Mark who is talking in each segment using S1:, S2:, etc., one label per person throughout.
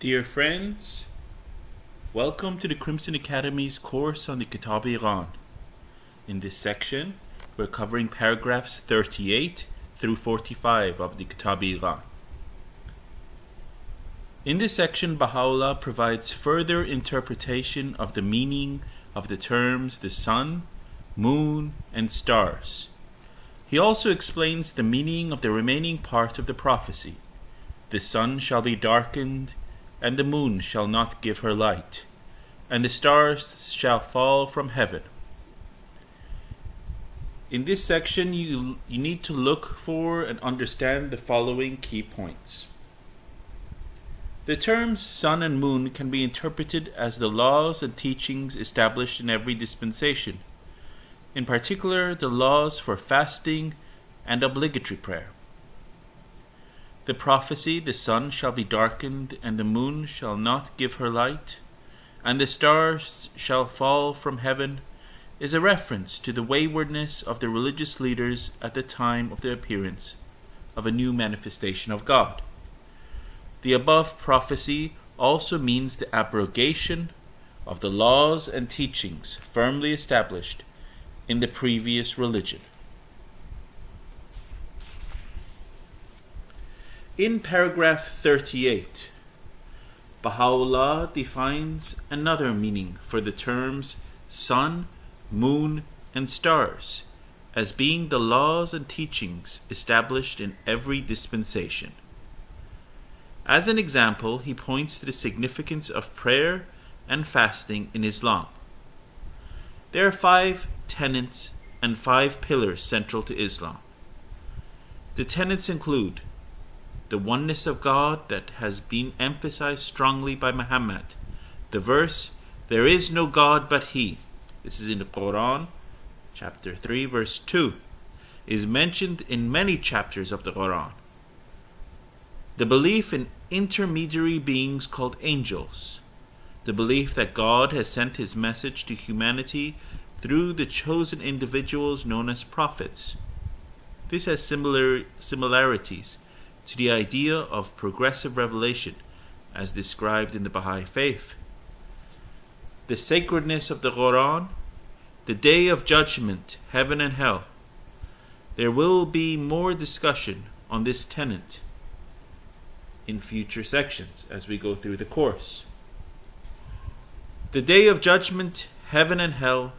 S1: Dear friends, welcome to the Crimson Academy's course on the Kitab-i-Iqan. In this section, we're covering paragraphs 38 through 45 of the Kitab-i-Iqan. In this section, Baha'u'llah provides further interpretation of the meaning of the terms the sun, moon, and stars. He also explains the meaning of the remaining part of the prophecy. The sun shall be darkened, and the moon shall not give her light, and the stars shall fall from heaven. In this section, you need to look for and understand the following key points. The terms sun and moon can be interpreted as the laws and teachings established in every dispensation, in particular the laws for fasting and obligatory prayer. The prophecy, the sun shall be darkened, and the moon shall not give her light, and the stars shall fall from heaven, is a reference to the waywardness of the religious leaders at the time of the appearance of a new manifestation of God. The above prophecy also means the abrogation of the laws and teachings firmly established in the previous religion. In paragraph 38, Baha'u'llah defines another meaning for the terms sun, moon, and stars as being the laws and teachings established in every dispensation. As an example, he points to the significance of prayer and fasting in Islam. There are 5 tenets and 5 pillars central to Islam. The tenets include the oneness of God that has been emphasized strongly by Muhammad. The verse, "There is no God but He," this is in the Quran, chapter 3, verse 2, is mentioned in many chapters of the Quran. The belief in intermediary beings called angels. The belief that God has sent His message to humanity through the chosen individuals known as prophets. This has similarities to the idea of progressive revelation as described in the Baha'i faith. The sacredness of the Quran, the day of judgment, heaven and hell. There will be more discussion on this tenet in future sections as we go through the course. The day of judgment, heaven and hell,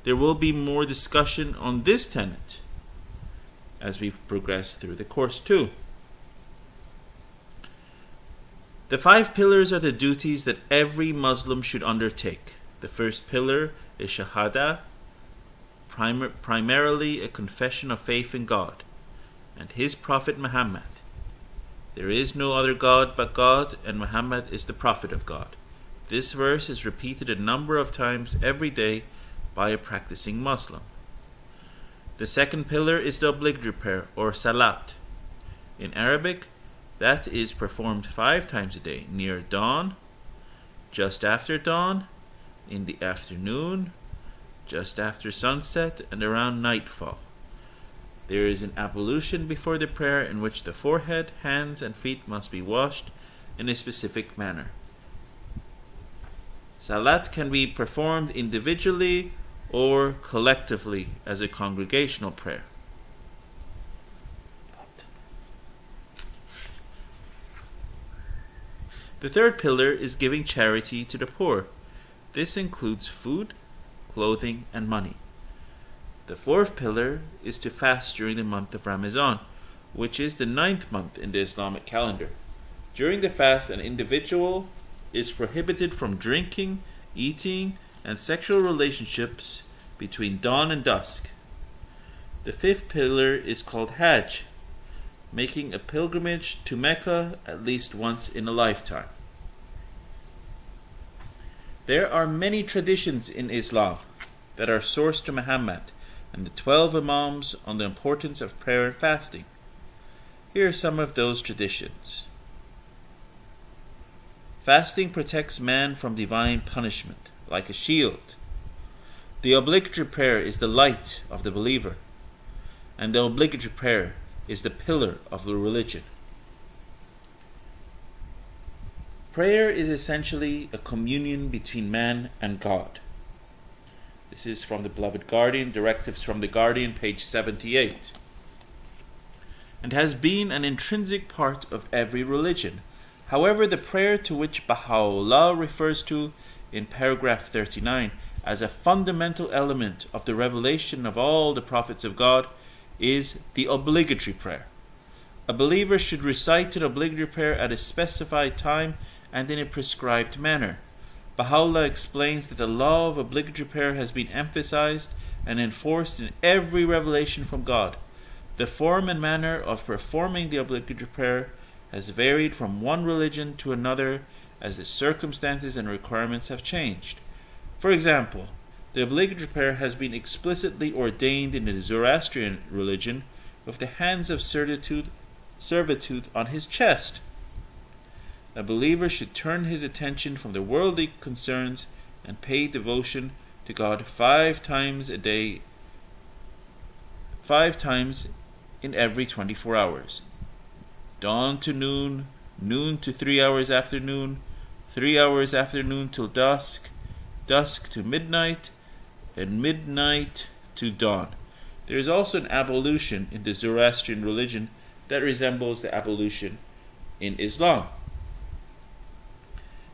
S1: there will be more discussion on this tenet as we progress through the course too. The 5 pillars are the duties that every Muslim should undertake. The first pillar is Shahada, primarily a confession of faith in God and His Prophet Muhammad. There is no other God but God, and Muhammad is the Prophet of God. This verse is repeated a number of times every day by a practicing Muslim. The second pillar is the obligatory prayer, or Salat. In Arabic, that is performed 5 times a day, near dawn, just after dawn, in the afternoon, just after sunset, and around nightfall. There is an ablution before the prayer in which the forehead, hands, and feet must be washed in a specific manner. Salat can be performed individually or collectively as a congregational prayer. The third pillar is giving charity to the poor. This includes food, clothing, and money. The fourth pillar is to fast during the month of Ramadan, which is the 9th month in the Islamic calendar. During the fast, an individual is prohibited from drinking, eating, and sexual relationships between dawn and dusk. The 5th pillar is called Hajj, making a pilgrimage to Mecca at least once in a lifetime. There are many traditions in Islam that are sourced to Muhammad and the 12 Imams on the importance of prayer and fasting. Here are some of those traditions. Fasting protects man from divine punishment, like a shield. The obligatory prayer is the light of the believer, and the obligatory prayer is the pillar of the religion. Prayer is essentially a communion between man and God. This is from the Beloved Guardian, Directives from the Guardian, page 78. And has been an intrinsic part of every religion. However, the prayer to which Baha'u'llah refers to in paragraph 39 as a fundamental element of the revelation of all the prophets of God is the obligatory prayer. A believer should recite an obligatory prayer at a specified time and in a prescribed manner. Baha'u'llah explains that the law of obligatory prayer has been emphasized and enforced in every revelation from God. The form and manner of performing the obligatory prayer has varied from one religion to another as the circumstances and requirements have changed. For example, the obligatory prayer has been explicitly ordained in the Zoroastrian religion with the hands of servitude on his chest. A believer should turn his attention from the worldly concerns and pay devotion to God 5 times a day, 5 times in every 24 hours. Dawn to noon, noon to 3 hours after noon, 3 hours after noon till dusk, dusk to midnight, and midnight to dawn. There is also an ablution in the Zoroastrian religion that resembles the ablution in Islam.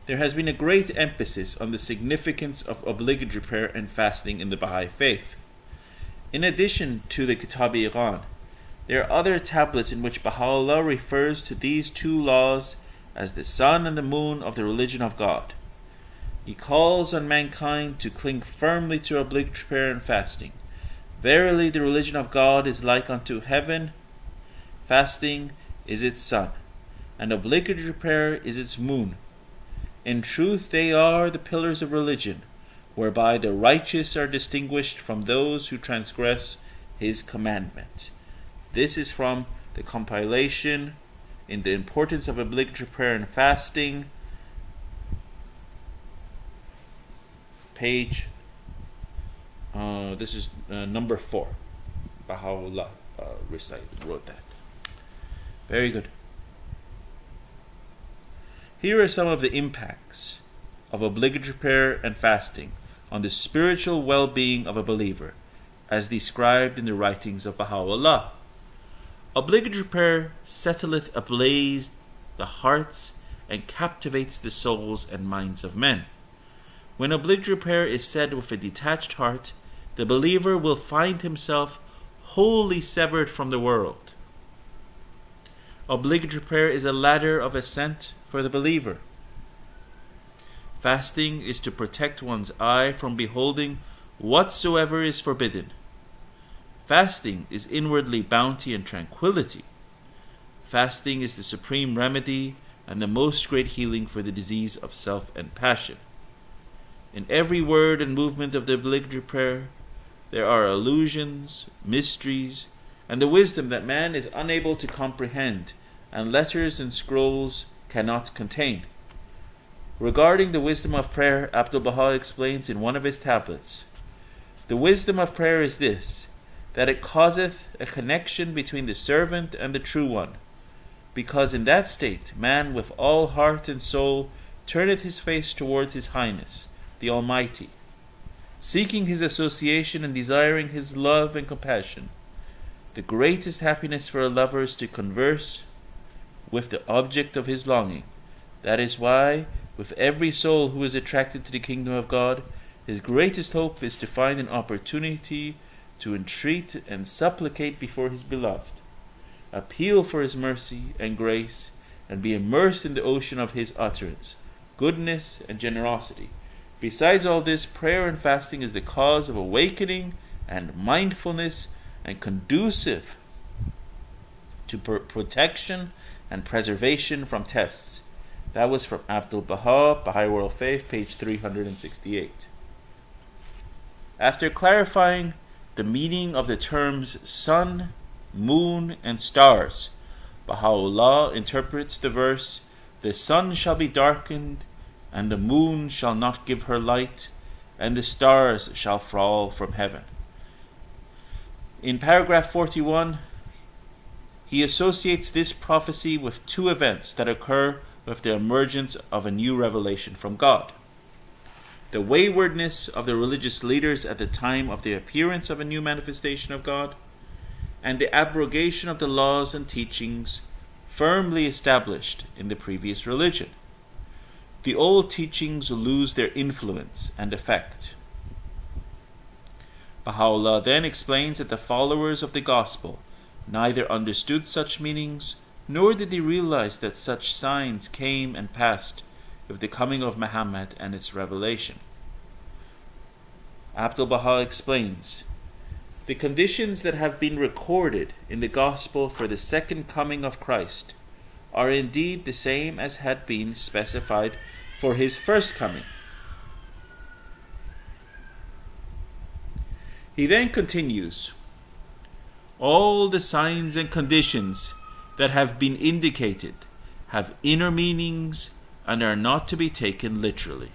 S1: There has been a great emphasis on the significance of obligatory prayer and fasting in the Baha'i faith. In addition to the Kitáb-i-Iqán, there are other tablets in which Baha'u'llah refers to these two laws as the sun and the moon of the religion of God. He calls on mankind to cling firmly to obligatory prayer and fasting. Verily, the religion of God is like unto heaven, fasting is its sun, and obligatory prayer is its moon. In truth, they are the pillars of religion, whereby the righteous are distinguished from those who transgress his commandment. This is from the compilation in the importance of obligatory prayer and fasting, page, this is number 4. Baha'u'llah wrote that. Very good. Here are some of the impacts of obligatory prayer and fasting on the spiritual well-being of a believer, as described in the writings of Baha'u'llah. Obligatory prayer settleth ablaze the hearts and captivates the souls and minds of men. When obligatory prayer is said with a detached heart, the believer will find himself wholly severed from the world. Obligatory prayer is a ladder of ascent for the believer. Fasting is to protect one's eye from beholding whatsoever is forbidden. Fasting is inwardly bounty and tranquility. Fasting is the supreme remedy and the most great healing for the disease of self and passion. In every word and movement of the obligatory prayer, there are allusions, mysteries, and the wisdom that man is unable to comprehend, and letters and scrolls cannot contain. Regarding the wisdom of prayer, Abdu'l-Baha explains in one of his tablets, "The wisdom of prayer is this, that it causeth a connection between the servant and the true one, because in that state man with all heart and soul turneth his face towards his Highness, the Almighty, seeking his association and desiring his love and compassion. The greatest happiness for a lover is to converse with the object of his longing. That is why, with every soul who is attracted to the kingdom of God, his greatest hope is to find an opportunity to entreat and supplicate before his beloved, appeal for his mercy and grace, and be immersed in the ocean of his utterance, goodness, and generosity. Besides all this, prayer and fasting is the cause of awakening and mindfulness and conducive to protection and preservation from tests." That was from Abdu'l-Baha, Baha'i World Faith, page 368. After clarifying the meaning of the terms sun, moon, and stars, Baha'u'llah interprets the verse, "The sun shall be darkened, and the moon shall not give her light, and the stars shall fall from heaven." In paragraph 41, he associates this prophecy with two events that occur with the emergence of a new revelation from God. The waywardness of the religious leaders at the time of the appearance of a new manifestation of God, and the abrogation of the laws and teachings firmly established in the previous religion. The old teachings lose their influence and effect. Baha'u'llah then explains that the followers of the Gospel neither understood such meanings, nor did they realize that such signs came and passed with the coming of Muhammad and its revelation. Abdul-Baha explains, the conditions that have been recorded in the Gospel for the second coming of Christ are indeed the same as had been specified for his first coming. He then continues, all the signs and conditions that have been indicated have inner meanings and are not to be taken literally.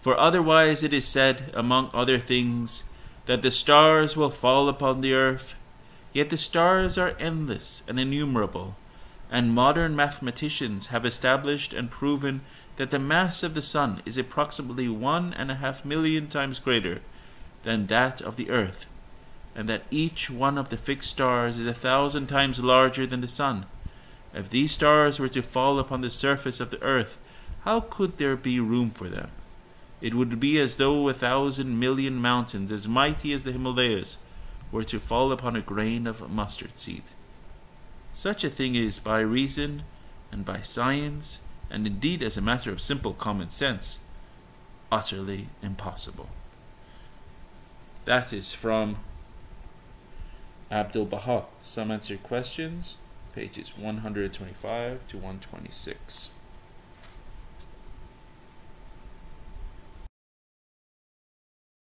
S1: For otherwise it is said, among other things, that the stars will fall upon the earth, yet the stars are endless and innumerable, and modern mathematicians have established and proven that the mass of the sun is approximately 1.5 million times greater than that of the earth, and that each one of the fixed stars is 1,000 times larger than the sun. If these stars were to fall upon the surface of the earth, how could there be room for them? It would be as though 1,000 million mountains, as mighty as the Himalayas, were to fall upon a grain of mustard seed. Such a thing is, by reason and by science, and indeed as a matter of simple common sense, utterly impossible. That is from Abdul-Baha. Some Answered Questions, pages 125 to 126.